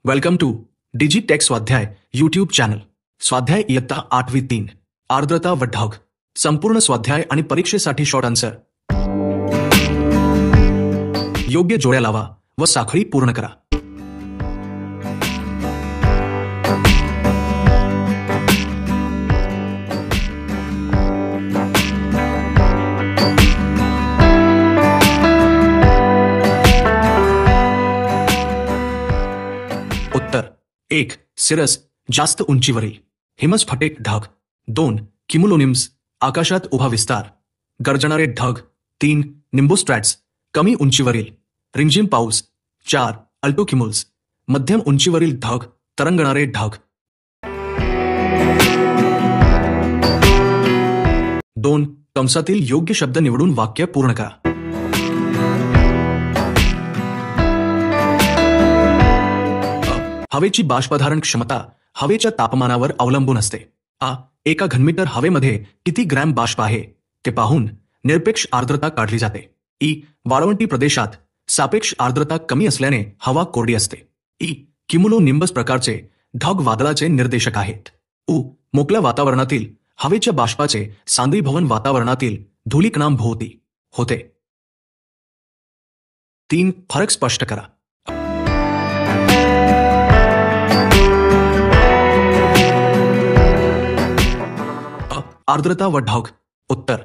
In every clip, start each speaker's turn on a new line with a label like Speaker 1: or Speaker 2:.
Speaker 1: Welcome to Digitek स्वाध्याय YouTube channel. स्वाध्याय इयत्ता 8वी 3 आर्द्रता व ढग. संपूर्ण स्वाध्याय आणि परीक्षेसाठी शॉर्ट आन्सर. योग्य जोड्या लावा व साखळी पूर्ण करा. उत्तर 1. सिरस जास्त उंचीवरील हिमस्फटिक ढग. 2. किमुलोनिम्स आकाशात उभा विस्तार गरजणारे ढग. 3. निम्बोस्ट्रॅट्स कमी उंचीवरील रिमझिम पाऊस. 4. अल्टोकिमुल्स मध्यम उंचीवरील ढग तरंगणारे ढग. 2. कंसातील योग्य शब्द निवडून वाक्य पूर्ण करा. हवेची बाष्पधारण क्षमता हवेच्या तापमानावर अवलंबून असते. एका घनमीटर हवेमध्ये किती ग्रॅम बाष्प आहे ते पाहून निरपेक्ष आर्द्रता काढली जाते. वाळवंटी प्रदेशात सापेक्ष आर्द्रता कमी असल्याने हवा कोरडी असते. किमुलो निंबस प्रकारचे ढग वादळाचे निर्देशक आहेत. मोकळ्या वातावरणातील हवेच्या बाष्पाचे सांद्रीभवन वातावरणातील धूलिकणांभोवती होते. 3. फरक स्पष्ट करा. आर्द्रता व ढग. उत्तर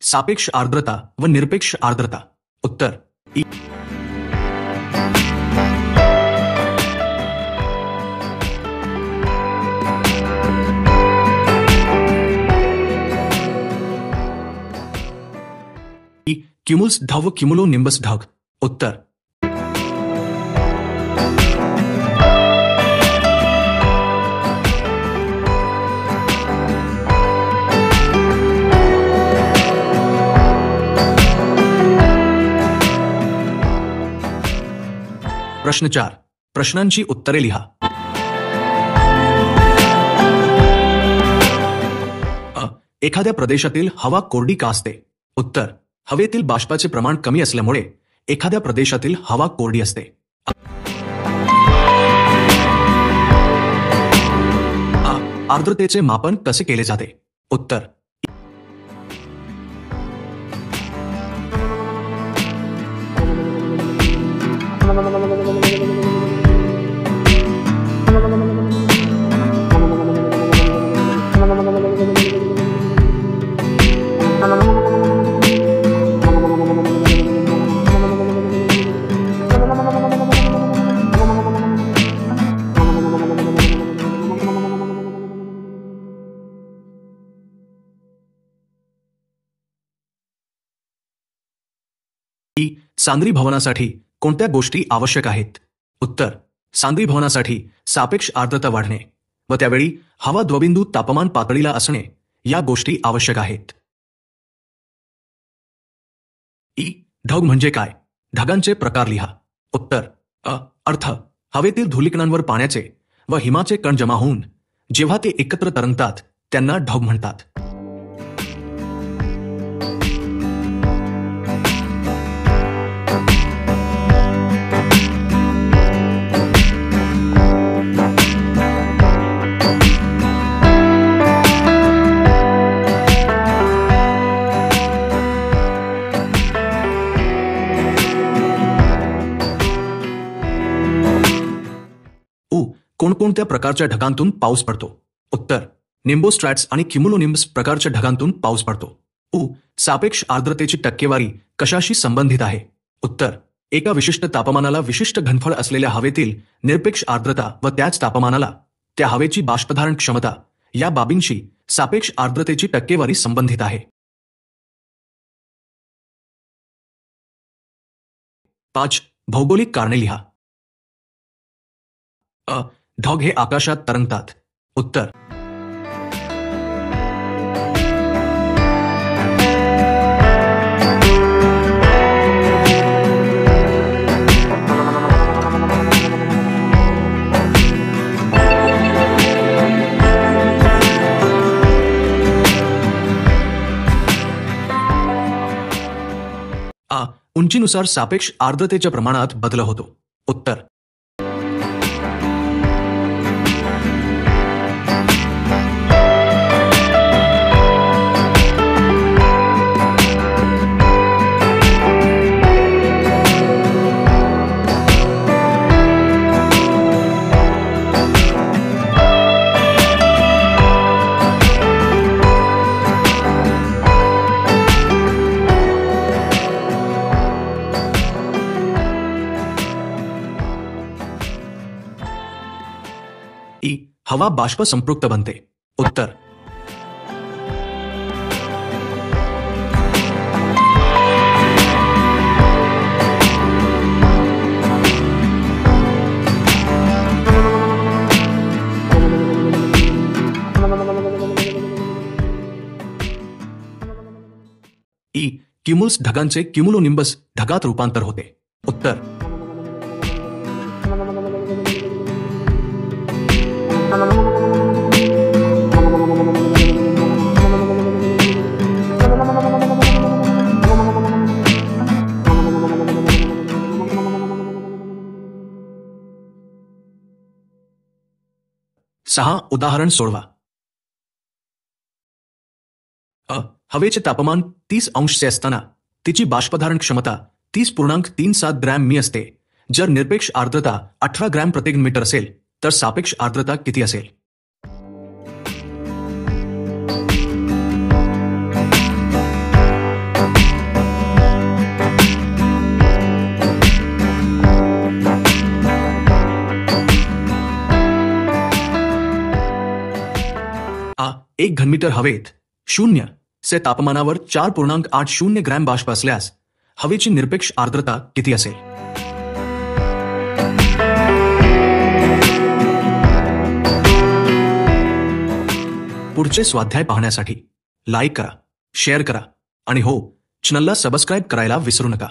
Speaker 1: सापेक्ष आर्द्रता व निरपेक्ष आर्द्रता. उत्तर क्युमुल्स ढग व क्युमुलो निंबस ढग. उत्तर प्रश्न 4. प्रश्नांची उत्तरे लिहा. एखाद्या प्रदेशातील हवा कोरडी का असते? उत्तर हवेतील बाष्पाचे प्रमाण कमी असल्यामुळे एखाद्या प्रदेशातील हवा कोरडी असते. आर्द्रतेचे मापन कसे केले जाते? उत्तर सांद्रीभवनासाठी कोणत्या गोष्टी आवश्यक आहेत? उत्तर सांद्रीभवनासाठी सापेक्ष आर्द्रता वाढणे व त्यावेळी हवा द्वबिंदू तापमान पातळीला असणे या गोष्टी आवश्यक आहेत. ढग म्हणजे काय? ढगांचे प्रकार लिहा. उत्तर अर्थ हवेतील धूलिकणांवर पाण्याचे व हिमाचे कण जमा होऊन जेव्हा ते एकत्र तरंगतात त्यांना ढग म्हणतात. कोणकोणत्या प्रकारच्या ढगांतून पाऊस पडतो? उत्तर निम्बोस्ट्रॅट्स आणि क्युमुलोनिम्बस प्रकारच्या ढगांतून पाऊस पडतो. सापेक्ष आर्द्रतेची टक्केवारी कशाशी संबंधित आहे? उत्तर एका विशिष्ट तापमानाला विशिष्ट घनफळ असलेल्या हवेतील निरपेक्ष आर्द्रता व त्याच तापमानाला त्या हवेची बाष्पधारण क्षमता या बाबींशी सापेक्ष आर्द्रतेची टक्केवारी संबंधित आहे. 5. भौगोलिक कारणे लिहा. ढग हे आकाशात तरंगतात. उत्तर उंचीनुसार सापेक्ष आर्द्रतेच्या प्रमाणात बदल होतो? उत्तर ई. हवा बाष्प संपृक्त बनते. उत्तर ई. क्युमुल्स ढगांचे क्युमुलोनिंबस ढगात रूपांतर होते. उत्तर सहा. उदाहरण सोडवा. हवेचे तापमान 30 असताना तिची बाष्पधारण क्षमता 30.37 ग्रॅम मी असते. जर निरपेक्ष आर्द्रता 18 ग्रॅम प्रति मीटर असेल तर सापेक्ष आर्द्रता किती असेल? आ. 1 घनमीटर हवेत 0 से तापमानावर 4.80 ग्रॅम बाष्प असल्यास हवेची निरपेक्ष आर्द्रता किती असेल? पुढचे स्वाध्याय पाहण्यासाठी लाईक करा, शेअर करा आणि हो, चॅनलला सबस्क्राईब करायला विसरू नका.